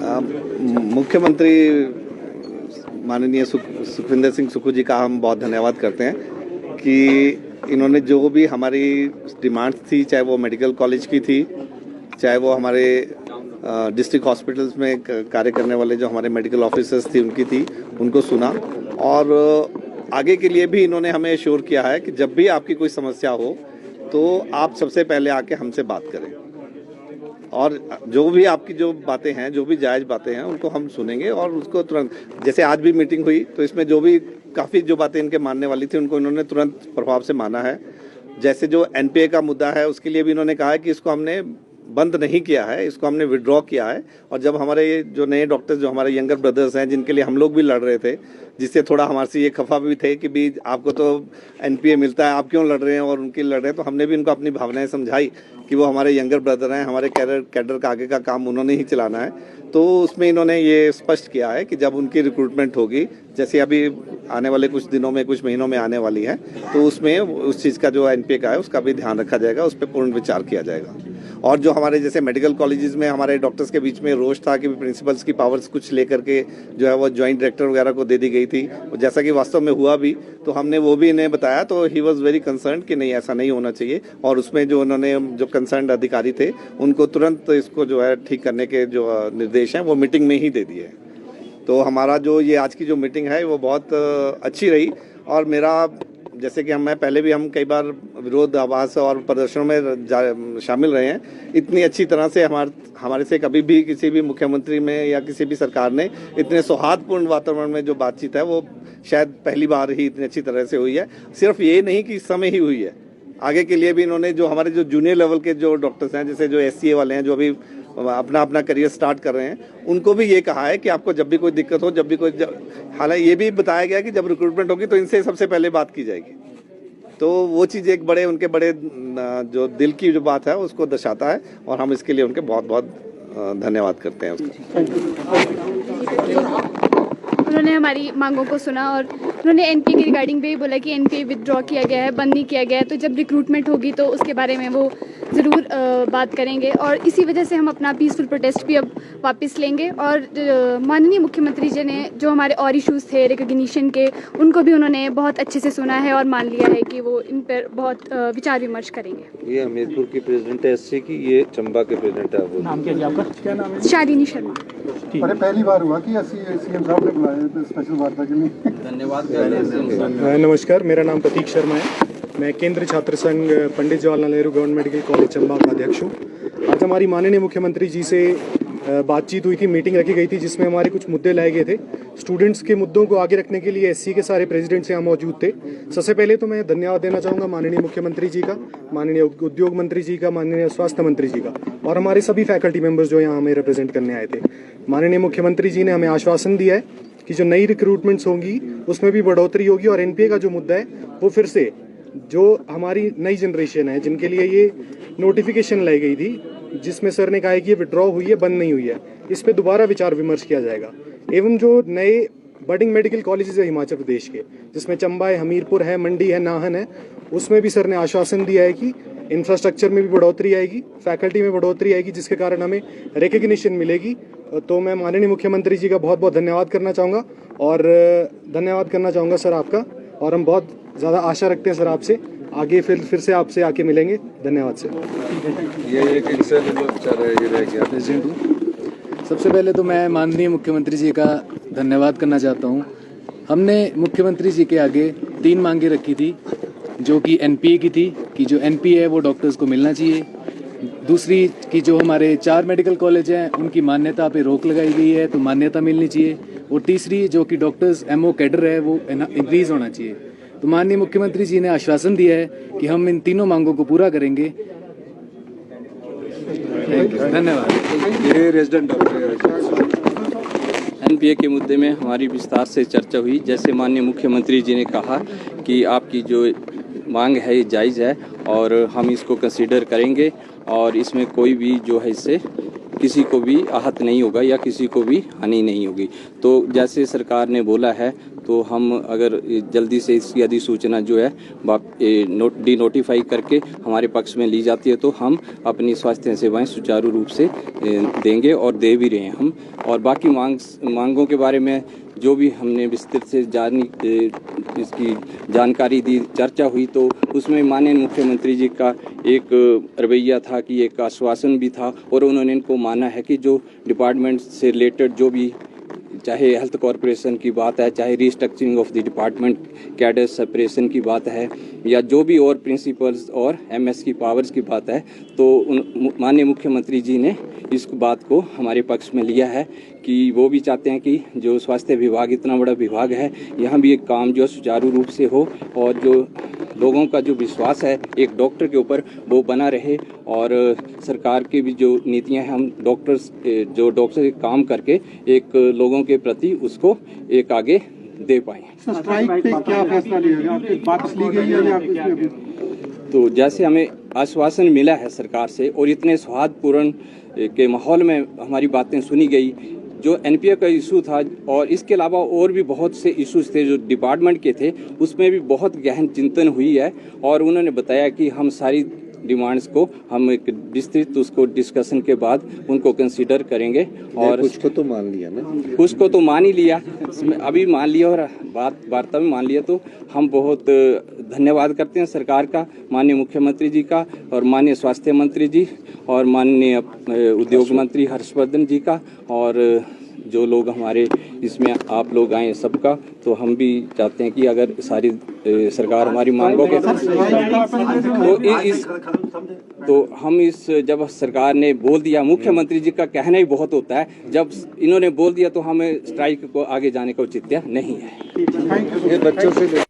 मुख्यमंत्री माननीय सुखविंदर सिंह सुक्खू जी का हम बहुत धन्यवाद करते हैं कि इन्होंने जो भी हमारी डिमांड्स थी, चाहे वो मेडिकल कॉलेज की थी, चाहे वो हमारे डिस्ट्रिक्ट हॉस्पिटल्स में कार्य करने वाले जो हमारे मेडिकल ऑफिसर्स थी उनकी थी, उनको सुना और आगे के लिए भी इन्होंने हमें एश्योर किया है कि जब भी आपकी कोई समस्या हो तो आप सबसे पहले आके हमसे बात करें और जो भी आपकी जो बातें हैं, जो भी जायज़ बातें हैं, उनको हम सुनेंगे और उसको तुरंत, जैसे आज भी मीटिंग हुई तो इसमें जो भी काफ़ी जो बातें इनके मानने वाली थी उनको इन्होंने तुरंत प्रभाव से माना है। जैसे जो एनपीए का मुद्दा है उसके लिए भी इन्होंने कहा है कि इसको हमने बंद नहीं किया है, इसको हमने विड्रॉ किया है। और जब हमारे जो नए डॉक्टर्स, जो हमारे यंगर ब्रदर्स हैं, जिनके लिए हम लोग भी लड़ रहे थे, जिससे थोड़ा हमारे से ये खफा भी थे कि भी आपको तो एनपीए मिलता है, आप क्यों लड़ रहे हैं और उनके लड़ रहे हैं, तो हमने भी उनको अपनी भावनाएं समझाई कि वो हमारे यंगर ब्रदर हैं, हमारे कैडर का आगे का काम उन्होंने ही चलाना है। तो उसमें इन्होंने ये स्पष्ट किया है कि जब उनकी रिक्रूटमेंट होगी, जैसे अभी आने वाले कुछ दिनों में, कुछ महीनों में आने वाली है, तो उसमें उस चीज़ का जो एनपीए का है उसका भी ध्यान रखा जाएगा, उस पर पूर्ण विचार किया जाएगा। और जो हमारे जैसे मेडिकल कॉलेजेस में हमारे डॉक्टर्स के बीच में रोष था कि प्रिंसिपल्स की पावर्स कुछ लेकर के जो है वो जॉइंट डायरेक्टर वगैरह को दे दी गई थी, जैसा कि वास्तव में हुआ भी, तो हमने वो भी इन्हें बताया, तो ही वॉज वेरी कंसर्न कि नहीं, ऐसा नहीं होना चाहिए। और उसमें जो उन्होंने जो कंसर्न अधिकारी थे उनको तुरंत इसको जो है ठीक करने के जो निर्देश हैं वो मीटिंग में ही दे दिए। तो हमारा जो ये आज की जो मीटिंग है वो बहुत अच्छी रही। और मेरा, जैसे कि हम कई बार विरोध आवास और प्रदर्शनों में शामिल रहे हैं, इतनी अच्छी तरह से हमारे से कभी भी किसी भी मुख्यमंत्री में या किसी भी सरकार ने इतने सौहार्दपूर्ण वातावरण में जो बातचीत है वो शायद पहली बार ही इतनी अच्छी तरह से हुई है। सिर्फ ये नहीं कि इस समय ही हुई है, आगे के लिए भी इन्होंने जो हमारे जो जूनियर लेवल के जो डॉक्टर्स हैं, जैसे जो एससीए वाले हैं, जो अभी अपना करियर स्टार्ट कर रहे हैं, उनको भी ये कहा है कि आपको जब भी कोई दिक्कत हो, हालांकि ये भी बताया गया कि जब रिक्रूटमेंट होगी तो इनसे सबसे पहले बात की जाएगी। तो वो चीज़ एक उनके बड़े जो दिल की जो बात है उसको दर्शाता है और हम इसके लिए उनके बहुत बहुत धन्यवाद करते हैं उसका। उन्होंने हमारी मांगों को सुना और उन्होंने एनपीए की रिगार्डिंग भी बोला कि एनपीए विथड्रॉ किया गया है, बंद नहीं किया गया है, तो जब रिक्रूटमेंट होगी तो उसके बारे में वो ज़रूर बात करेंगे। और इसी वजह से हम अपना पीसफुल प्रोटेस्ट भी अब वापस लेंगे। और माननीय मुख्यमंत्री जी ने जो हमारे और इश्यूज़ थे रिकॉग्निशन के, उनको भी उन्होंने बहुत अच्छे से सुना है और मान लिया है कि वो इन पर बहुत विचार विमर्श करेंगे। ये हमीरपुर की प्रेसिडेंट है एससी की, ये चंबा के प्रेसिडेंट है। वो नाम क्या है आपका? क्या नाम है? शालिनी शर्मा। अरे पहली बार हुआ कि सीएम साहब ने बुलाया तो स्पेशल वार्ता के लिए धन्यवाद। नमस्कार, मेरा नाम प्रतीक शर्मा है। मैं केंद्रीय छात्र संघ Pandit Jawaharlal Nehru government medical college Chamba का अध्यक्ष हूँ। आज हमारी माननीय मुख्यमंत्री जी से बातचीत हुई थी, मीटिंग रखी गई थी, जिसमें हमारे कुछ मुद्दे लाए गए थे। स्टूडेंट्स के मुद्दों को आगे रखने के लिए एससी के सारे प्रेसिडेंट्स यहाँ मौजूद थे। सबसे पहले तो मैं धन्यवाद देना चाहूँगा माननीय मुख्यमंत्री जी का, माननीय उद्योग मंत्री जी का, माननीय स्वास्थ्य मंत्री जी का और हमारे सभी फैकल्टी मेंबर्स जो यहाँ हमें रिप्रेजेंट करने आए थे। माननीय मुख्यमंत्री जी ने हमें आश्वासन दिया है कि जो नई रिक्रूटमेंट्स होंगी उसमें भी बढ़ोतरी होगी और एनपीए का जो मुद्दा है वो फिर से, जो हमारी नई जनरेशन है जिनके लिए ये नोटिफिकेशन लाई गई थी, जिसमें सर ने कहा है कि ये विड्रॉ हुई है, बंद नहीं हुई है, इस पे दोबारा विचार विमर्श किया जाएगा। एवं जो नए बडिंग मेडिकल कॉलेजेस है हिमाचल प्रदेश के, जिसमें चंबा है, हमीरपुर है, मंडी है, नाहन है, उसमें भी सर ने आश्वासन दिया है कि इंफ्रास्ट्रक्चर में भी बढ़ोतरी आएगी, फैकल्टी में बढ़ोतरी आएगी, जिसके कारण हमें रिकग्निशन मिलेगी। तो मैं माननीय मुख्यमंत्री जी का बहुत बहुत धन्यवाद करना चाहूँगा और धन्यवाद करना चाहूँगा सर आपका। और हम बहुत ज़्यादा आशा रखते हैं सर आपसे, आगे फिर से आपसे आके मिलेंगे। धन्यवाद सर। सबसे पहले तो मैं माननीय मुख्यमंत्री जी का धन्यवाद करना चाहता हूँ। हमने मुख्यमंत्री जी के आगे 3 मांगे रखी थी, जो कि एनपीए की थी कि जो एनपीए है वो डॉक्टर्स को मिलना चाहिए। दूसरी कि जो हमारे 4 मेडिकल कॉलेज हैं उनकी मान्यता पे रोक लगाई गई है, तो मान्यता मिलनी चाहिए। और तीसरी जो कि डॉक्टर्स एमओ कैडर है वो इंक्रीज होना चाहिए। तो माननीय मुख्यमंत्री जी ने आश्वासन दिया है कि हम इन तीनों मांगों को पूरा करेंगे। धन्यवाद। ये रेजिडेंट एनपीए के मुद्दे में हमारी विस्तार से चर्चा हुई। जैसे माननीय मुख्यमंत्री जी ने कहा कि आपकी जो मांग है ये जायज़ है और हम इसको कंसीडर करेंगे और इसमें कोई भी जो है इससे किसी को भी आहत नहीं होगा या किसी को भी हानि नहीं होगी। तो जैसे सरकार ने बोला है तो हम अगर जल्दी से इसकी अधिसूचना जो है डी नोटिफाई करके हमारे पक्ष में ली जाती है तो हम अपनी स्वास्थ्य सेवाएं सुचारू रूप से देंगे और दे भी रहे हैं हम। और बाकी मांगों के बारे में जो भी हमने विस्तृत से इसकी जानकारी दी, चर्चा हुई, तो उसमें माननीय मुख्यमंत्री जी का एक रवैया था कि एक आश्वासन भी था और उन्होंने इनको माना है कि जो डिपार्टमेंट से रिलेटेड जो भी, चाहे हेल्थ कॉरपोरेशन की बात है, चाहे restructuring of the department, cadre separation की बात है, या जो भी और प्रिंसिपल्स और एमएस की पावर्स की बात है, तो माननीय मुख्यमंत्री जी ने इस बात को हमारे पक्ष में लिया है कि वो भी चाहते हैं कि जो स्वास्थ्य विभाग इतना बड़ा विभाग है, यहाँ भी एक काम जो सुचारू रूप से हो और जो लोगों का जो विश्वास है एक डॉक्टर के ऊपर वो बना रहे। और सरकार की भी जो नीतियां हैं, हम डॉक्टर काम करके एक लोगों के प्रति उसको एक आगे दे पाएँ। स्ट्राइक पे क्या फैसला लिया गया? आपकी वापस ली गई है या तो जैसे हमें आश्वासन मिला है सरकार से और इतने सौहार्दपूर्ण के माहौल में हमारी बातें सुनी गई, जो एनपीए का इशू था और इसके अलावा और भी बहुत से इश्यूज थे जो डिपार्टमेंट के थे, उसमें भी बहुत गहन चिंतन हुई है और उन्होंने बताया कि हम सारी डिमांड्स को हम एक विस्तृत उसको डिस्कशन के बाद उनको कंसीडर करेंगे। और कुछ को तो मान लिया ना, कुछ को तो मान ही लिया, अभी मान लिया और वार्ता में मान लिया। तो हम बहुत धन्यवाद करते हैं सरकार का, माननीय मुख्यमंत्री जी का और माननीय स्वास्थ्य मंत्री जी और माननीय उद्योग मंत्री हर्षवर्धन जी का और जो लोग हमारे इसमें आप लोग आए सबका। तो हम भी चाहते हैं कि अगर सारी सरकार हमारी मांगों के तो हम जब सरकार ने बोल दिया, मुख्यमंत्री जी का कहना ही बहुत होता है, जब इन्होंने बोल दिया तो हमें स्ट्राइक को आगे जाने का औचित्य नहीं है। ये बच्चों से